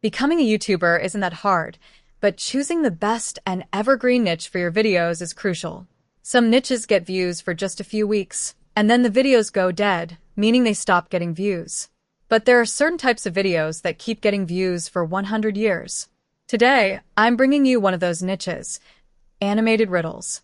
Becoming a YouTuber isn't that hard, but choosing the best and evergreen niche for your videos is crucial. Some niches get views for just a few weeks, and then the videos go dead, meaning they stop getting views. But there are certain types of videos that keep getting views for 100 years. Today, I'm bringing you one of those niches, animated riddles.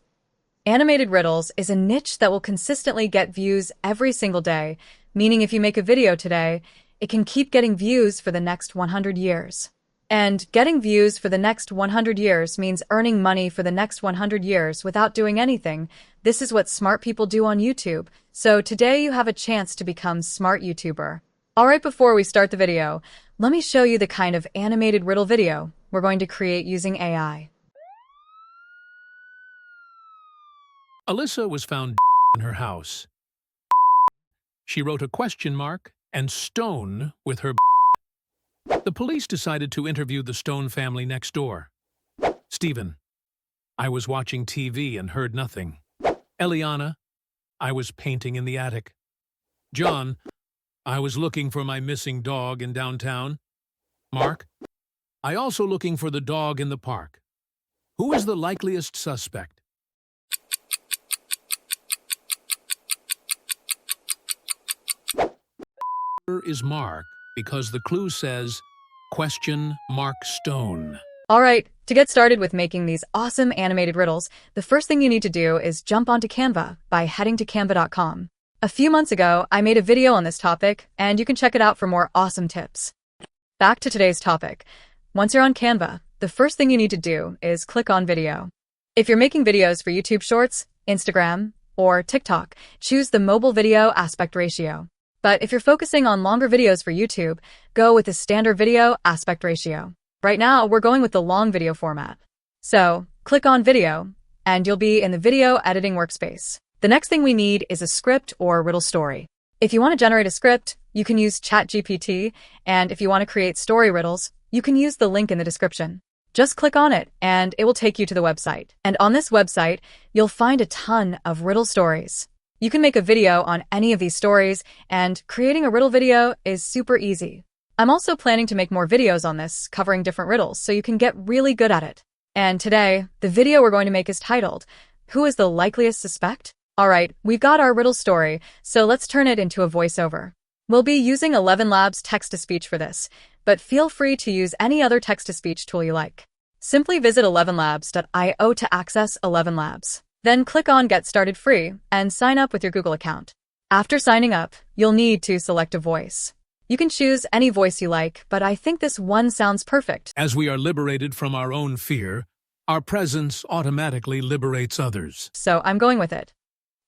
Animated riddles is a niche that will consistently get views every single day, meaning if you make a video today, it can keep getting views for the next 100 years. And getting views for the next 100 years means earning money for the next 100 years without doing anything. This is what smart people do on YouTube. So today you have a chance to become smart YouTuber. Alright, before we start the video, let me show you the kind of animated riddle video we're going to create using AI. Alyssa was found in her house. She wrote a question mark and stone with her. The police decided to interview the Stone family next door. Stephen: I was watching TV and heard nothing. Eliana: I was painting in the attic. John: I was looking for my missing dog in downtown. Mark: I also looking for the dog in the park. Who is the likeliest suspect? Is Mark, because the clue says question mark stone. Alright, to get started with making these awesome animated riddles, the first thing you need to do is jump onto Canva by heading to canva.com. A few months ago, I made a video on this topic, and you can check it out for more awesome tips. Back to today's topic. Once you're on Canva, the first thing you need to do is click on video. If you're making videos for YouTube Shorts, Instagram, or TikTok, choose the mobile video aspect ratio. But if you're focusing on longer videos for YouTube, go with the standard video aspect ratio. Right now, we're going with the long video format. So, click on video, and you'll be in the video editing workspace. The next thing we need is a script or riddle story. If you want to generate a script, you can use ChatGPT, and if you want to create story riddles, you can use the link in the description. Just click on it, and it will take you to the website. And on this website, you'll find a ton of riddle stories. You can make a video on any of these stories, and creating a riddle video is super easy. I'm also planning to make more videos on this, covering different riddles, so you can get really good at it. And today, the video we're going to make is titled, Who is the Likeliest Suspect? Alright, we've got our riddle story, so let's turn it into a voiceover. We'll be using 11 Labs text-to-speech for this, but feel free to use any other text-to-speech tool you like. Simply visit 11labs.io to access 11 Labs. Then click on Get Started Free and sign up with your Google account. After signing up, you'll need to select a voice. You can choose any voice you like, but I think this one sounds perfect. As we are liberated from our own fear, our presence automatically liberates others. So I'm going with it.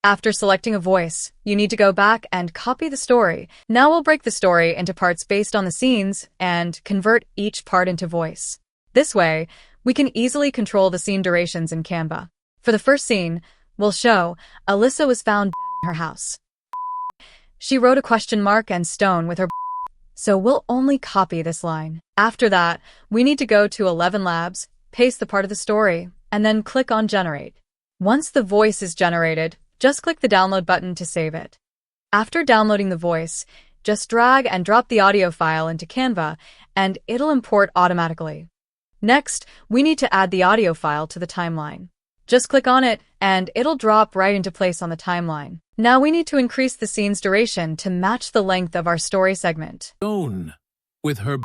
After selecting a voice, you need to go back and copy the story. Now we'll break the story into parts based on the scenes and convert each part into voice. This way, we can easily control the scene durations in Canva. For the first scene, we'll show Alyssa was found in her house. She wrote a question mark and stone with her, so we'll only copy this line. After that, we need to go to 11 Labs, paste the part of the story, and then click on Generate. Once the voice is generated, just click the download button to save it. After downloading the voice, just drag and drop the audio file into Canva, and it'll import automatically. Next, we need to add the audio file to the timeline. Just click on it, and it'll drop right into place on the timeline. Now we need to increase the scene's duration to match the length of our story segment. Stone with her.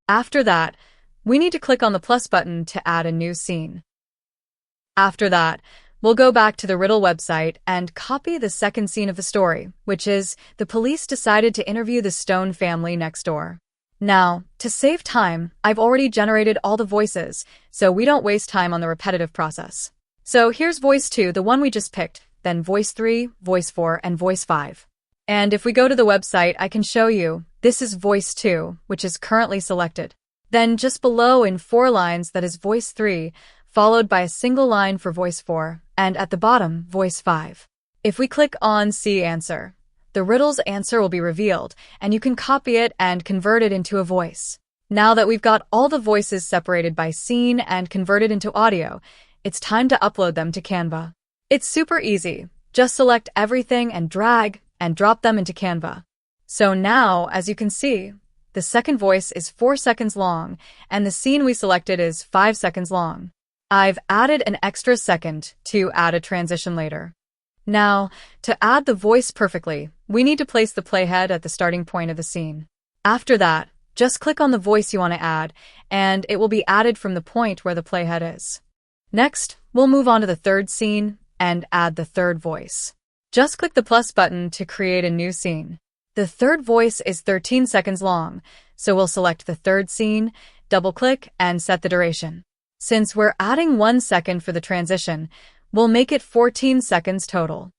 After that, we need to click on the plus button to add a new scene. After that, we'll go back to the Riddle website and copy the second scene of the story, which is the police decided to interview the Stone family next door. Now, to save time, I've already generated all the voices, so we don't waste time on the repetitive process. So here's voice 2, the one we just picked, then voice 3, voice 4, and voice 5. And if we go to the website, I can show you, this is voice 2, which is currently selected. Then just below in 4 lines, that is voice 3, followed by a single line for voice 4, and at the bottom, voice 5. If we click on See Answer, the riddle's answer will be revealed, and you can copy it and convert it into a voice. Now that we've got all the voices separated by scene and converted into audio, it's time to upload them to Canva. It's super easy. Just select everything and drag and drop them into Canva. So now, as you can see, The second voice is 4 seconds long, and the scene we selected is 5 seconds long. I've added an extra second to add a transition later. Now, to add the voice perfectly, we need to place the playhead at the starting point of the scene. After that, just click on the voice you want to add, and it will be added from the point where the playhead is. Next, we'll move on to the third scene and add the third voice. Just click the plus button to create a new scene. The third voice is 13 seconds long, so we'll select the third scene, double-click, and set the duration. Since we're adding 1 second for the transition, we'll make it 14 seconds total.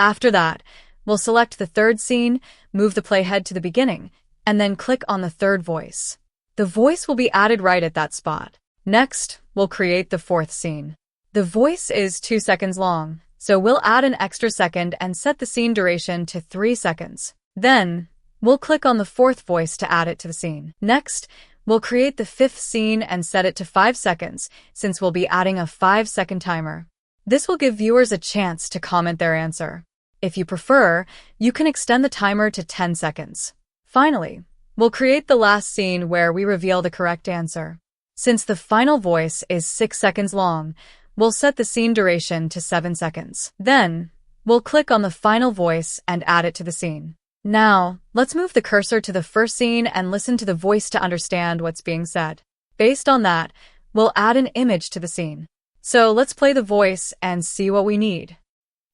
After that, we'll select the third scene, move the playhead to the beginning, and then click on the third voice. The voice will be added right at that spot. Next, we'll create the fourth scene. The voice is 2 seconds long, so we'll add an extra second and set the scene duration to 3 seconds. Then, we'll click on the fourth voice to add it to the scene. Next, we'll create the fifth scene and set it to 5 seconds, since we'll be adding a 5-second timer. This will give viewers a chance to comment their answer. If you prefer, you can extend the timer to 10 seconds. Finally, we'll create the last scene where we reveal the correct answer. Since the final voice is 6 seconds long, we'll set the scene duration to 7 seconds. Then, we'll click on the final voice and add it to the scene. Now, let's move the cursor to the first scene and listen to the voice to understand what's being said. Based on that, we'll add an image to the scene. So let's play the voice and see what we need.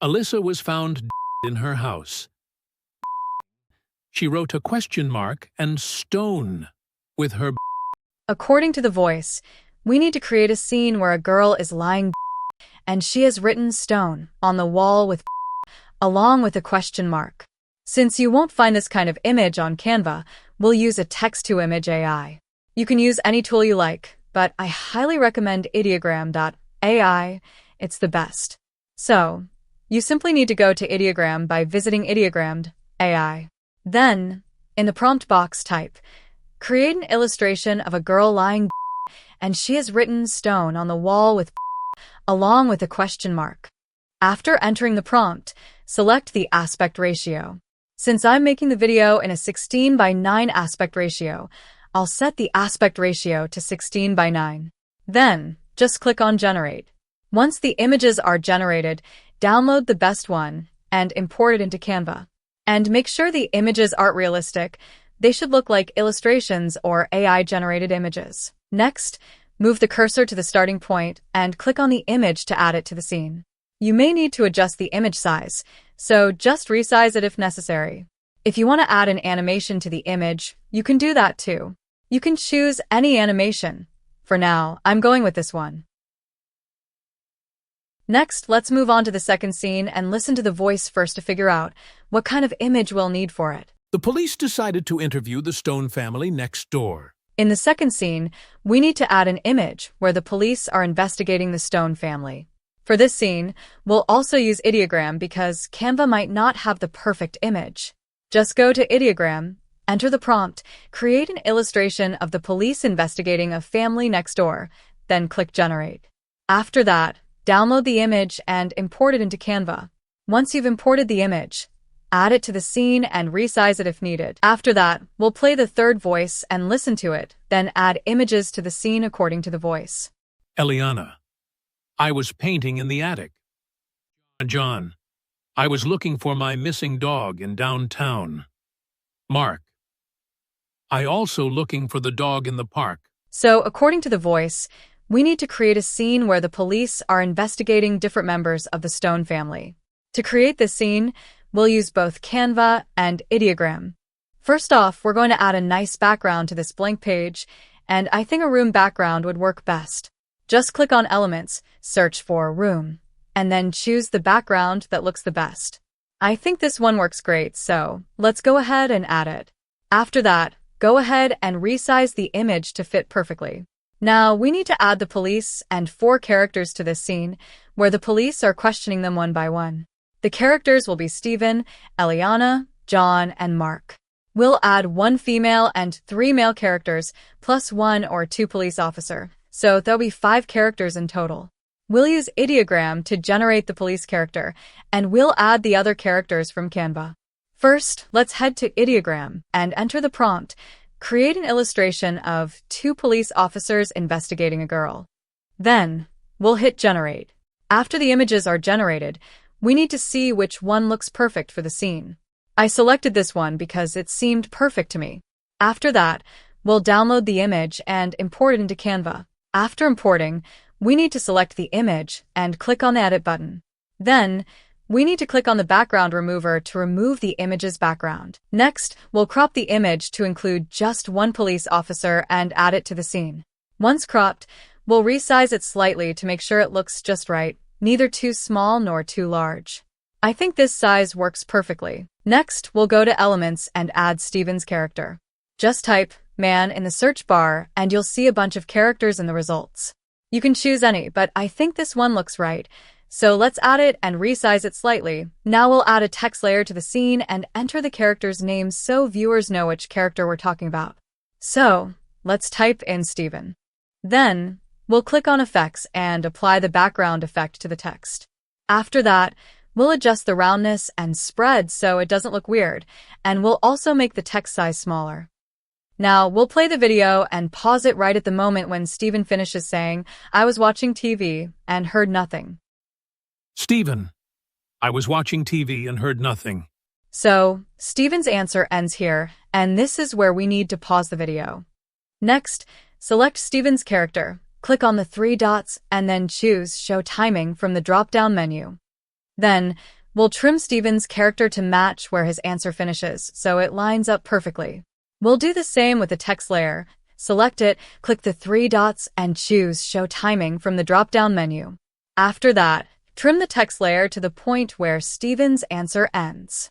Alyssa was found in her house. She wrote a question mark and stone with her. According to the voice, we need to create a scene where a girl is lying and she has written stone on the wall with along with a question mark. Since you won't find this kind of image on Canva, we'll use a text-to-image AI. You can use any tool you like, but I highly recommend ideogram.ai. It's the best. So, you simply need to go to Ideogram by visiting ideogram.ai. Then, in the prompt box type, create an illustration of a girl lying and she has written stone on the wall with along with a question mark. After entering the prompt, select the aspect ratio. Since I'm making the video in a 16:9 aspect ratio, I'll set the aspect ratio to 16:9. Then, just click on Generate. Once the images are generated, download the best one and import it into Canva. And make sure the images aren't realistic. They should look like illustrations or AI-generated images. Next, move the cursor to the starting point and click on the image to add it to the scene. You may need to adjust the image size, so just resize it if necessary. If you want to add an animation to the image, you can do that too. You can choose any animation. For now, I'm going with this one. Next, let's move on to the second scene and listen to the voice first to figure out what kind of image we'll need for it. The police decided to interview the Stone family next door. In the second scene, we need to add an image where the police are investigating the Stone family. For this scene, we'll also use Ideogram because Canva might not have the perfect image. Just go to Ideogram, enter the prompt, create an illustration of the police investigating a family next door, then click Generate. After that, download the image and import it into Canva. Once you've imported the image, add it to the scene and resize it if needed. After that, we'll play the third voice and listen to it, then add images to the scene according to the voice. Eliana: I was painting in the attic. John: I was looking for my missing dog in downtown. Mark: I also looking for the dog in the park. So, according to the voice, we need to create a scene where the police are investigating different members of the Stone family. To create this scene, we'll use both Canva and Ideogram. First off, we're going to add a nice background to this blank page, and I think a room background would work best. Just click on Elements, search for Room, and then choose the background that looks the best. I think this one works great, so let's go ahead and add it. After that, go ahead and resize the image to fit perfectly. Now, we need to add the police and 4 characters to this scene, where the police are questioning them one by one. The characters will be Stephen, Eliana, John, and Mark. We'll add 1 female and 3 male characters, plus 1 or 2 police officer, so there'll be 5 characters in total. We'll use Ideogram to generate the police character, and we'll add the other characters from Canva. First, let's head to Ideogram and enter the prompt, create an illustration of two police officers investigating a girl. Then, we'll hit generate. After the images are generated, we need to see which one looks perfect for the scene. I selected this one because it seemed perfect to me. After that, we'll download the image and import it into Canva. After importing, we need to select the image and click on the Edit button. Then, we need to click on the background remover to remove the image's background. Next, we'll crop the image to include just one police officer and add it to the scene. Once cropped, we'll resize it slightly to make sure it looks just right, neither too small nor too large. I think this size works perfectly. Next, we'll go to Elements and add Steven's character. Just type man in the search bar and you'll see a bunch of characters in the results. You can choose any, but I think this one looks right. So let's add it and resize it slightly. Now we'll add a text layer to the scene and enter the character's name so viewers know which character we're talking about. So, let's type in Steven. Then, we'll click on Effects and apply the background effect to the text. After that, we'll adjust the roundness and spread so it doesn't look weird, and we'll also make the text size smaller. Now, we'll play the video and pause it right at the moment when Steven finishes saying, "I was watching TV and heard nothing." Steven, I was watching TV and heard nothing. So, Steven's answer ends here, and this is where we need to pause the video. Next, select Steven's character, click on the three dots, and then choose Show Timing from the drop-down menu. Then, we'll trim Steven's character to match where his answer finishes, so it lines up perfectly. We'll do the same with the text layer. Select it, click the three dots, and choose Show Timing from the drop-down menu. After that, trim the text layer to the point where Steven's answer ends.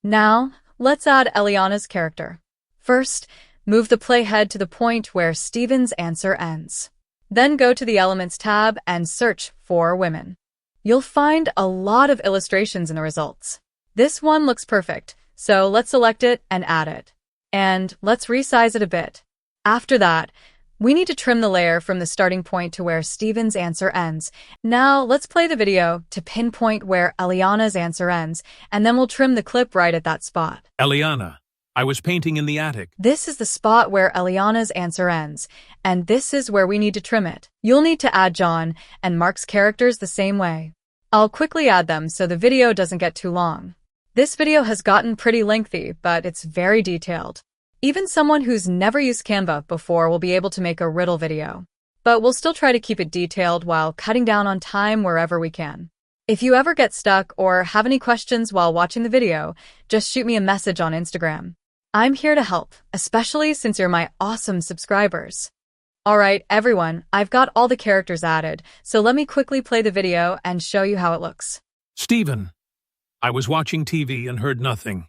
Now, let's add Eliana's character. First, move the playhead to the point where Steven's answer ends. Then go to the Elements tab and search for women. You'll find a lot of illustrations in the results. This one looks perfect, so let's select it and add it. And let's resize it a bit. After that, we need to trim the layer from the starting point to where Steven's answer ends. Now, let's play the video to pinpoint where Eliana's answer ends, and then we'll trim the clip right at that spot. Eliana, I was painting in the attic. This is the spot where Eliana's answer ends, and this is where we need to trim it. You'll need to add John and Mark's characters the same way. I'll quickly add them so the video doesn't get too long. This video has gotten pretty lengthy, but it's very detailed. Even someone who's never used Canva before will be able to make a riddle video. But we'll still try to keep it detailed while cutting down on time wherever we can. If you ever get stuck or have any questions while watching the video, just shoot me a message on Instagram. I'm here to help, especially since you're my awesome subscribers. Alright, everyone, I've got all the characters added, so let me quickly play the video and show you how it looks. Steven, I was watching TV and heard nothing.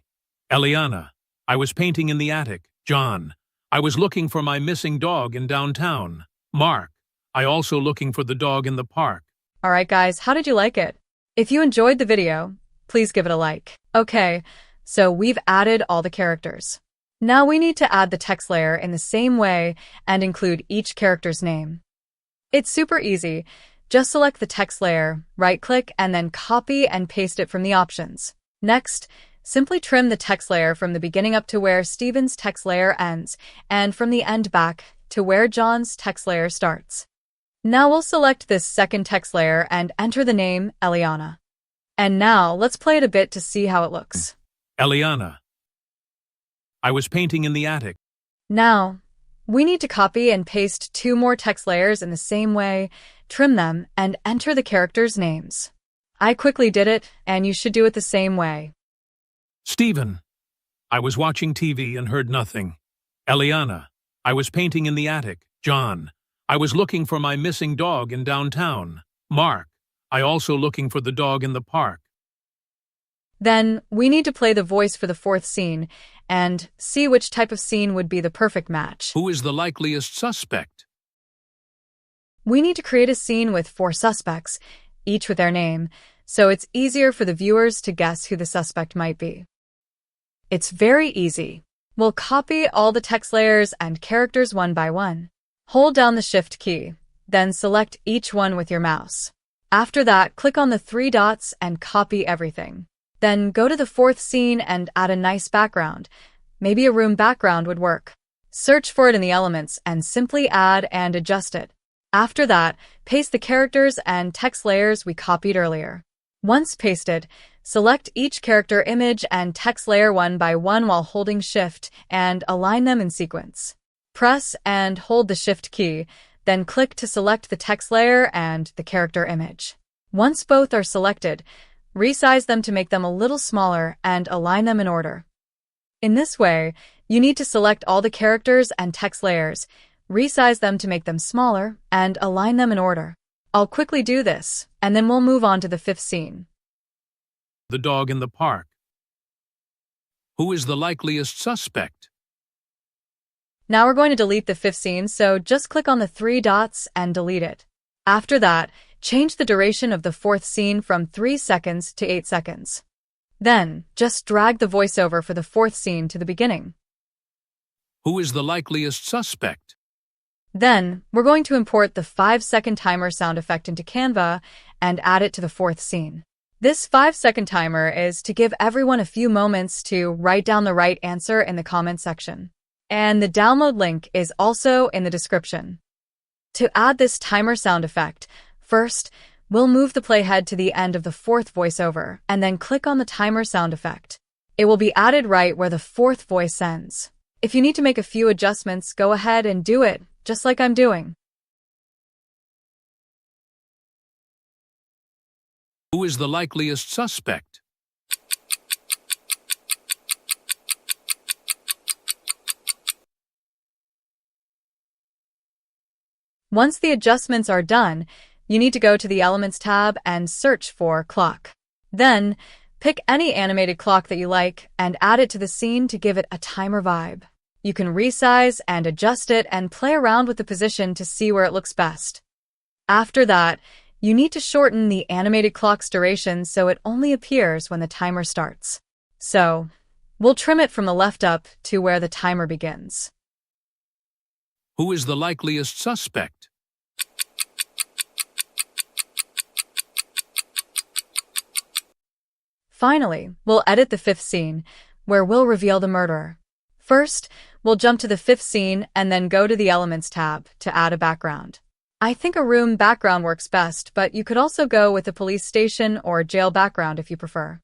Eliana, I was painting in the attic. John, I was looking for my missing dog in downtown. Mark, I also looking for the dog in the park. Alright guys, how did you like it? If you enjoyed the video, please give it a like. Okay, so we've added all the characters. Now we need to add the text layer in the same way and include each character's name. It's super easy. Just select the text layer, right-click, and then copy and paste it from the options. Next, simply trim the text layer from the beginning up to where Steven's text layer ends, and from the end back to where John's text layer starts. Now we'll select this second text layer and enter the name Eliana. And now let's play it a bit to see how it looks. Eliana, I was painting in the attic. Now, we need to copy and paste two more text layers in the same way, trim them, and enter the characters' names. I quickly did it, and you should do it the same way. Steven, I was watching TV and heard nothing. Eliana, I was painting in the attic. John, I was looking for my missing dog in downtown. Mark, I also looking for the dog in the park. Then, we need to play the voice for the fourth scene and see which type of scene would be the perfect match. Who is the likeliest suspect? We need to create a scene with 4 suspects, each with their name, so it's easier for the viewers to guess who the suspect might be. It's very easy. We'll copy all the text layers and characters one by one. Hold down the Shift key, then select each one with your mouse. After that, click on the 3 dots and copy everything. Then go to the fourth scene and add a nice background. Maybe a room background would work. Search for it in the elements and simply add and adjust it. After that, paste the characters and text layers we copied earlier. Once pasted, select each character image and text layer one by one while holding Shift and align them in sequence. Press and hold the Shift key, then click to select the text layer and the character image. Once both are selected, resize them to make them a little smaller and align them in order. In this way, you need to select all the characters and text layers, resize them to make them smaller, and align them in order. I'll quickly do this, and then we'll move on to the fifth scene. The dog in the park. Who is the likeliest suspect? Now we're going to delete the fifth scene, so just click on the three dots and delete it. After that, change the duration of the fourth scene from 3 seconds to 8 seconds. Then, just drag the voiceover for the fourth scene to the beginning. Who is the likeliest suspect? Then, we're going to import the 5-second timer sound effect into Canva and add it to the fourth scene. This 5-second timer is to give everyone a few moments to write down the right answer in the comment section. And the download link is also in the description. To add this timer sound effect, first, we'll move the playhead to the end of the fourth voiceover and then click on the timer sound effect. It will be added right where the fourth voice ends. If you need to make a few adjustments, go ahead and do it, just like I'm doing. Who is the likeliest suspect? Once the adjustments are done, you need to go to the Elements tab and search for clock. Then, pick any animated clock that you like and add it to the scene to give it a timer vibe. You can resize and adjust it and play around with the position to see where it looks best. After that, you need to shorten the animated clock's duration so it only appears when the timer starts. So, we'll trim it from the left up to where the timer begins. Who is the likeliest suspect? Finally, we'll edit the fifth scene, where we'll reveal the murderer. First, we'll jump to the fifth scene and then go to the Elements tab to add a background. I think a room background works best, but you could also go with a police station or jail background if you prefer.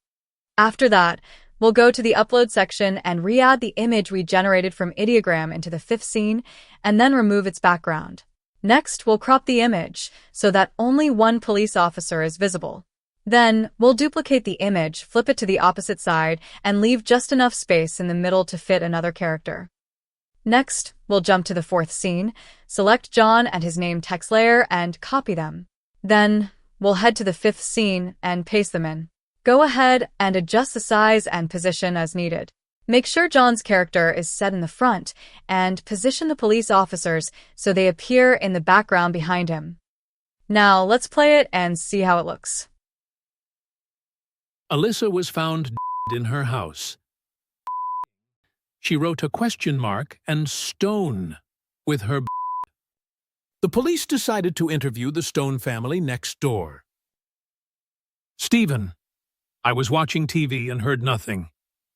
After that, we'll go to the Upload section and re-add the image we generated from Ideogram into the fifth scene and then remove its background. Next, we'll crop the image so that only one police officer is visible. Then, we'll duplicate the image, flip it to the opposite side, and leave just enough space in the middle to fit another character. Next, we'll jump to the fourth scene, select John and his name text layer, and copy them. Then, we'll head to the fifth scene and paste them in. Go ahead and adjust the size and position as needed. Make sure John's character is set in the front, and position the police officers so they appear in the background behind him. Now, let's play it and see how it looks. Alyssa was found dead in her house. She wrote a question mark and stone with her. The police decided to interview the Stone family next door. Stephen: I was watching TV and heard nothing.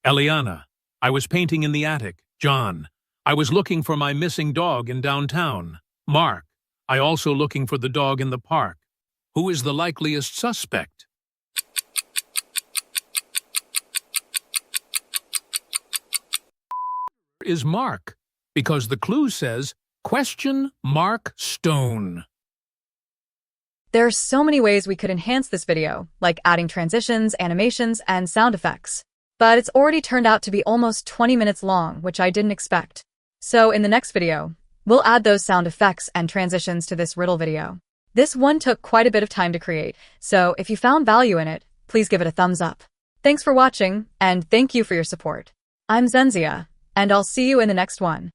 Eliana: I was painting in the attic. John: I was looking for my missing dog in downtown. Mark: I also looking for the dog in the park. Who is the likeliest suspect? Is Mark, because the clue says question mark stone. There are so many ways we could enhance this video, like adding transitions, animations, and sound effects. But it's already turned out to be almost 20 minutes long, which I didn't expect. So in the next video, we'll add those sound effects and transitions to this riddle video. This one took quite a bit of time to create, so if you found value in it, please give it a thumbs up. Thanks for watching, and thank you for your support. I'm Xenzia, and I'll see you in the next one.